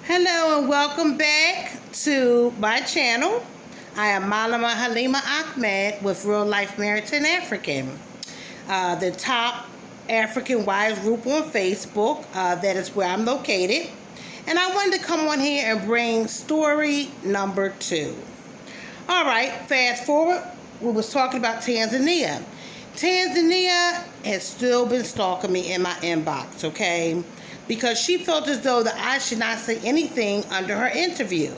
Hello and welcome back to my channel. I am Malama Halima Ahmed with Real Life Meriton African, the top African wives group on Facebook. That is where I'm located. And I wanted to come on here and bring story number 2. All right, fast forward. We was talking about Tanzania. Tanzania has still been stalking me in my inbox, okay? Because she felt as though that I should not say anything under her interview.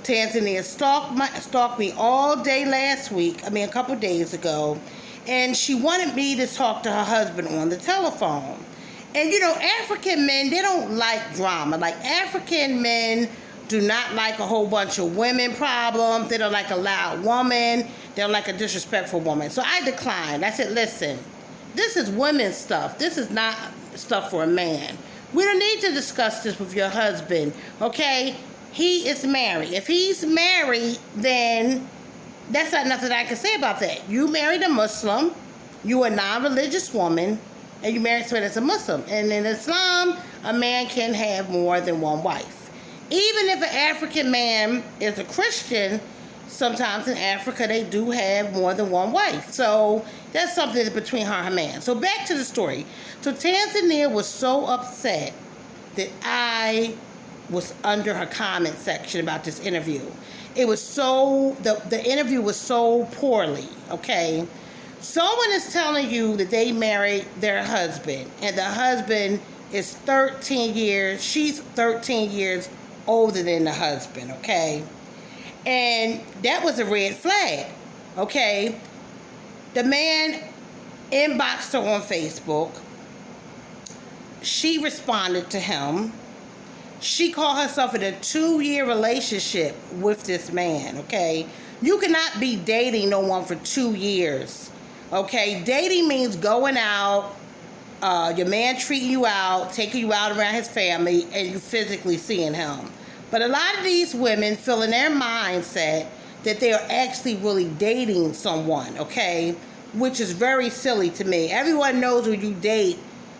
Tanzania stalked me all day last week, a couple days ago, and she wanted me to talk to her husband on the telephone. And African men, they don't like drama. Like, African men do not like a whole bunch of women problems. They don't like a loud woman. They don't like a disrespectful woman. So I declined. I said, listen, this is women's stuff. This is not stuff for a man. We don't need to discuss this with your husband, okay? He is married. If he's married, then that's not nothing I can say about that. You married a Muslim, you a non-religious woman, and you married someone that's a Muslim. And in Islam, a man can have more than one wife. Even if an African man is a Christian, sometimes in Africa they do have more than one wife. So that's something between her and her man. So back to the story. So Tanzania was so upset that I was under her comment section about this interview. It was so, the interview was so poorly, okay? Someone is telling you that they married their husband, and the husband is 13 years, she's 13 years older than the husband, okay? And that was a red flag, okay? The man inboxed her on Facebook. She responded to him. She called herself in a 2-year relationship with this man, okay? You cannot be dating no one for 2 years, okay? Dating means going out, your man treating you out, taking you out around his family, and you physically seeing him. But a lot of these women feel in their mindset that they are actually really dating someone, okay? Which is very silly to me. Everyone knows when you date,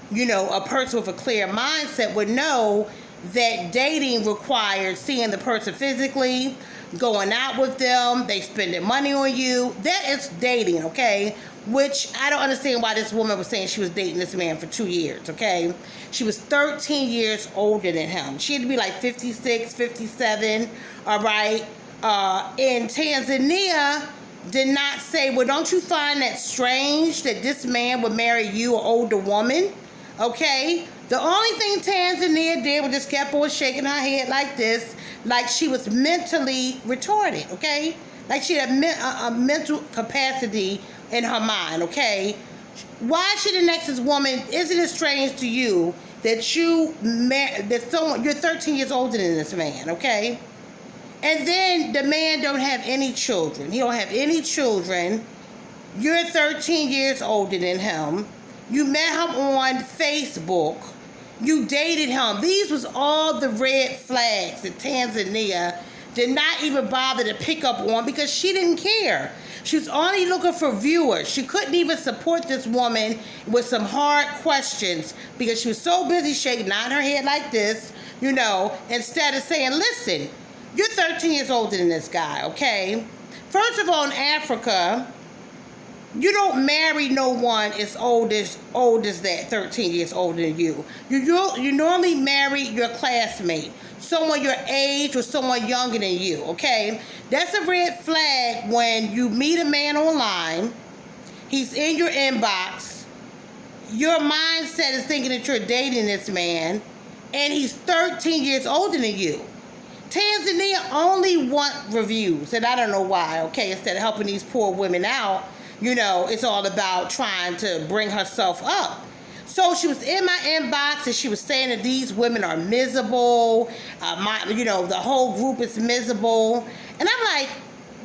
a person with a clear mindset would know that dating requires seeing the person physically, going out with them, they spending money on you. That is dating, okay? Which I don't understand why this woman was saying she was dating this man for 2 years, okay? She was 13 years older than him. She had to be like 56, 57, all right? And Tanzania did not say, well, don't you find that strange that this man would marry you, an older woman? Okay? The only thing Tanzania did was just kept on shaking her head like this, like she was mentally retarded, okay? Like she had a mental capacity in her mind, okay? Why should the next woman, isn't it strange to you that you're 13 years older than this man, okay? And then the man don't have any children. He don't have any children. You're 13 years older than him. You met him on Facebook. You dated him. These was all the red flags that Tanzania did not even bother to pick up on because she didn't care. She was only looking for viewers. She couldn't even support this woman with some hard questions because she was so busy shaking out her head like this, instead of saying, listen, you're 13 years older than this guy, okay? First of all, in Africa, you don't marry no one as old as that, 13 years older than you. You normally marry your classmate, someone your age or someone younger than you, okay? That's a red flag when you meet a man online, he's in your inbox, your mindset is thinking that you're dating this man, and he's 13 years older than you. Tanzania only want reviews, and I don't know why, okay? Instead of helping these poor women out, it's all about trying to bring herself up. So she was in my inbox and she was saying that these women are miserable. The whole group is miserable. And I'm like,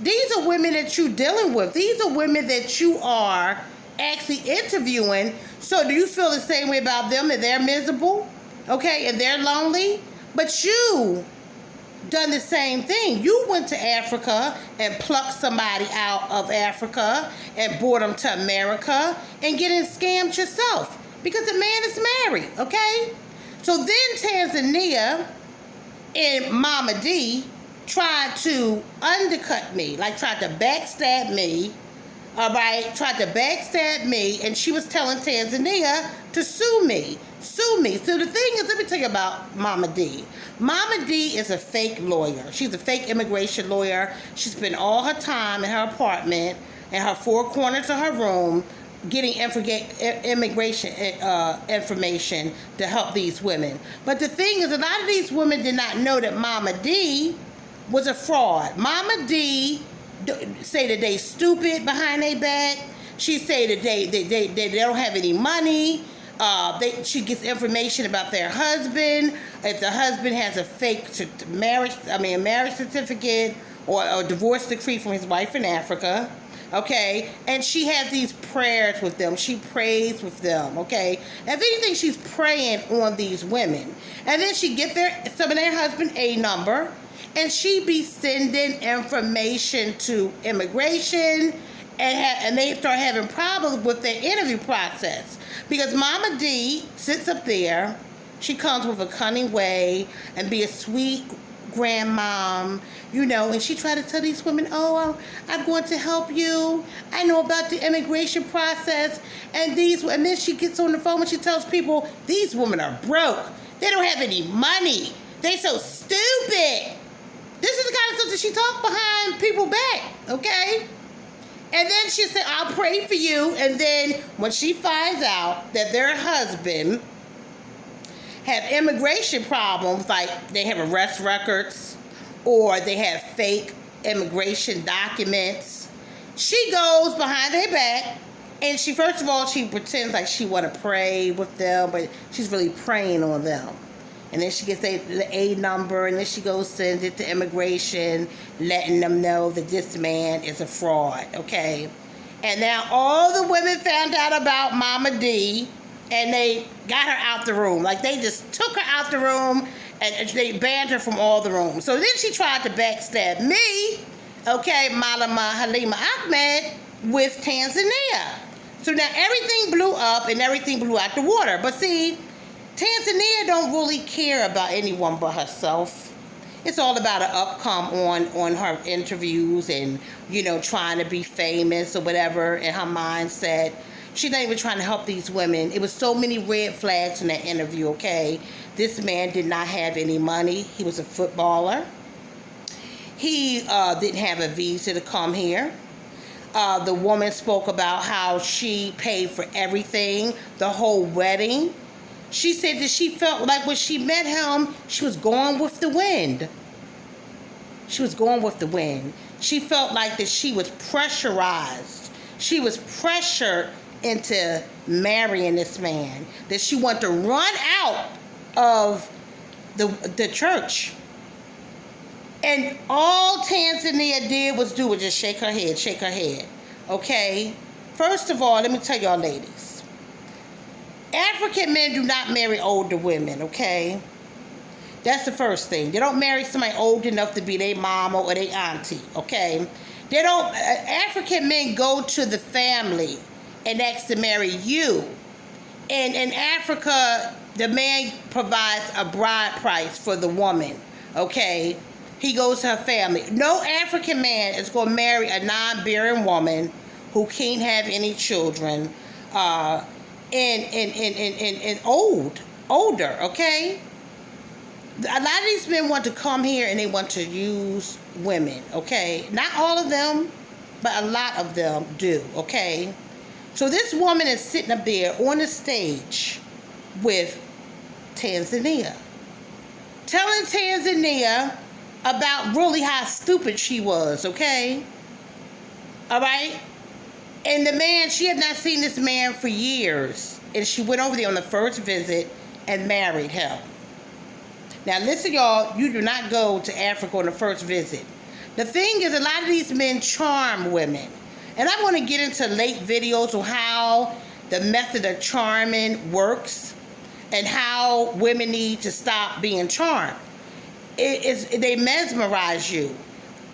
these are women that you're dealing with. These are women that you are actually interviewing. So do you feel the same way about them, that they're miserable? Okay, and they're lonely? But you done the same thing. You went to Africa and plucked somebody out of Africa and brought them to America and getting scammed yourself because the man is married, okay? So then Tanzania And Mama D tried to undercut me, like tried to backstab me, all right, tried to backstab me, and she was telling Tanzania to sue me. Sue me. So the thing is, let me tell you about Mama D. Mama D is a fake lawyer. She's a fake immigration lawyer. She spent all her time in her apartment, in her four corners of her room, getting immigration information to help these women. But the thing is, a lot of these women did not know that Mama D was a fraud. Mama D say that they stupid behind their back. She say that they don't have any money. She gets information about their husband. If the husband has a fake marriage certificate or a divorce decree from his wife in Africa. Okay, and she has these prayers with them. She prays with them. Okay, if anything, she's praying on these women, and then she get some of their husband A number, and she be sending information to immigration, and they start having problems with their interview process because Mama D sits up there. She comes with a cunning way and be a sweet grandmom, and she tried to tell these women, oh, I'm going to help you. I know about the immigration process. And then she gets on the phone and she tells people, these women are broke. They don't have any money. They so stupid. This is the kind of stuff that she talked behind people's back, okay? And then she said, I'll pray for you. And then when she finds out that their husband have immigration problems, like they have arrest records or they have fake immigration documents, she goes behind their back and she pretends like she want to pray with them, but she's really praying on them. And then she gets the A number, and then she goes send it to immigration, letting them know that this man is a fraud, okay? And now all the women found out about Mama D, and they got her out the room. Like, they just took her out the room, and they banned her from all the rooms. So then she tried to backstab me, okay, Malama Halima Ahmed, with Tanzania. So now everything blew up, and everything blew out the water. But see, Tanzania don't really care about anyone but herself. It's all about an outcome on her interviews and, trying to be famous or whatever in her mindset. She's not even trying to help these women. It was so many red flags in that interview, okay? This man did not have any money. He was a footballer. He didn't have a visa to come here. The woman spoke about how she paid for everything, the whole wedding. She said that she felt like when she met him, she was going with the wind. She was going with the wind. She felt like that she was pressurized. She was pressured into marrying this man. That she wanted to run out of the church. And all Tanzania did was just shake her head. Okay? First of all, let me tell y'all ladies. African men do not marry older women, okay? That's the first thing. They don't marry somebody old enough to be their mama or their auntie, okay? They don't, African men go to the family and ask to marry you. And in Africa, the man provides a bride price for the woman, okay? He goes to her family. No African man is going to marry a non-bearing woman who can't have any children, and older, okay? A lot of these men want to come here and they want to use women, okay? Not all of them, but a lot of them do, okay? So this woman is sitting up there on the stage with Tanzania, telling Tanzania about really how stupid she was, okay? All right? And the man, she had not seen this man for years. And she went over there on the first visit and married him. Now, listen, y'all, you do not go to Africa on the first visit. The thing is, a lot of these men charm women. And I'm going to get into late videos on how the method of charming works and how women need to stop being charmed. They mesmerize you.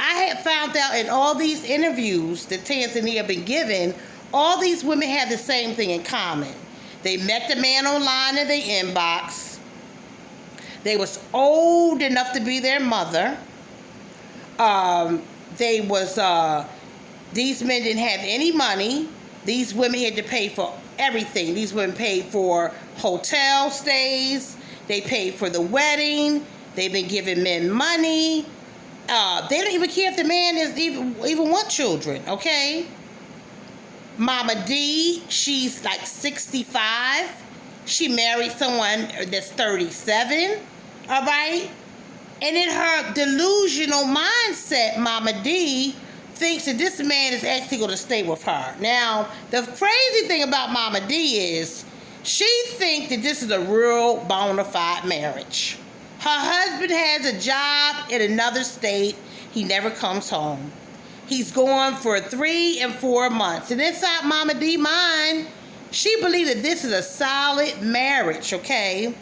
I had found out in all these interviews that Tanzania been given, all these women have the same thing in common. They met the man online in their inbox. They was old enough to be their mother. They was these men didn't have any money. These women had to pay for everything. These women paid for hotel stays. They paid for the wedding. They've been giving men money. They don't even care if the man is even want children, okay? Mama D, she's like 65. She married someone that's 37, all right? And in her delusional mindset, Mama D thinks that this man is actually going to stay with her. Now, the crazy thing about Mama D is she thinks that this is a real bona fide marriage. Her husband has a job in another state. He never comes home. He's gone for 3 and 4 months. And inside Mama D's mind, she believes that this is a solid marriage, okay?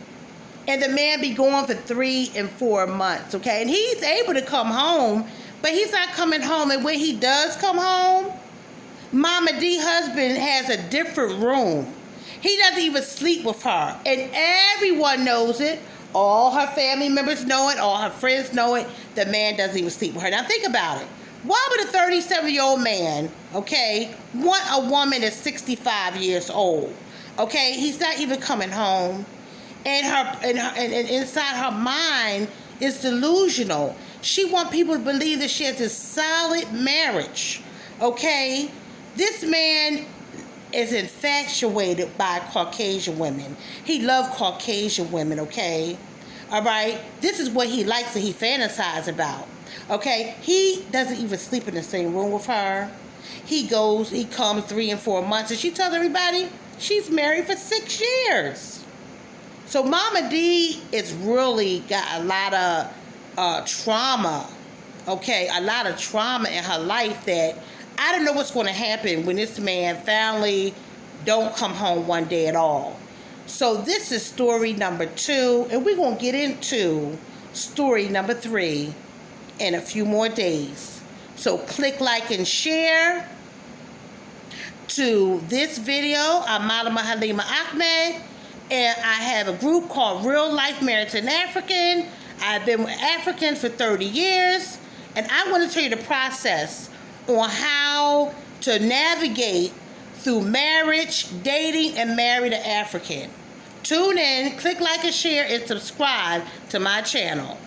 And the man be gone for 3 and 4 months, okay? And he's able to come home, but he's not coming home. And when he does come home, Mama D's husband has a different room. He doesn't even sleep with her. And everyone knows it. All her family members know it. All her friends know it. The man doesn't even sleep with her. Now think about it. Why would a 37-year-old man, okay, want a woman that's 65 years old? Okay, he's not even coming home. And inside her mind is delusional. She wants people to believe that she has a solid marriage. Okay? This man is infatuated by Caucasian women. He loves Caucasian women, okay? All right? This is what he likes and he fantasizes about. Okay? He doesn't even sleep in the same room with her. He comes 3 and 4 months, and she tells everybody she's married for 6 years. So Mama D is really got a lot of trauma, okay? A lot of trauma in her life that I don't know what's going to happen when this man finally don't come home one day at all. So this is story number 2, and we're going to get into story number 3 in a few more days. So click like and share to this video. I'm Malama Halima Ahmed, and I have a group called Real Life Married to an African. I've been with Africans for 30 years, and I want to tell you the process on how to navigate through marriage, dating, and marry an African. Tune in, click like and share, and subscribe to my channel.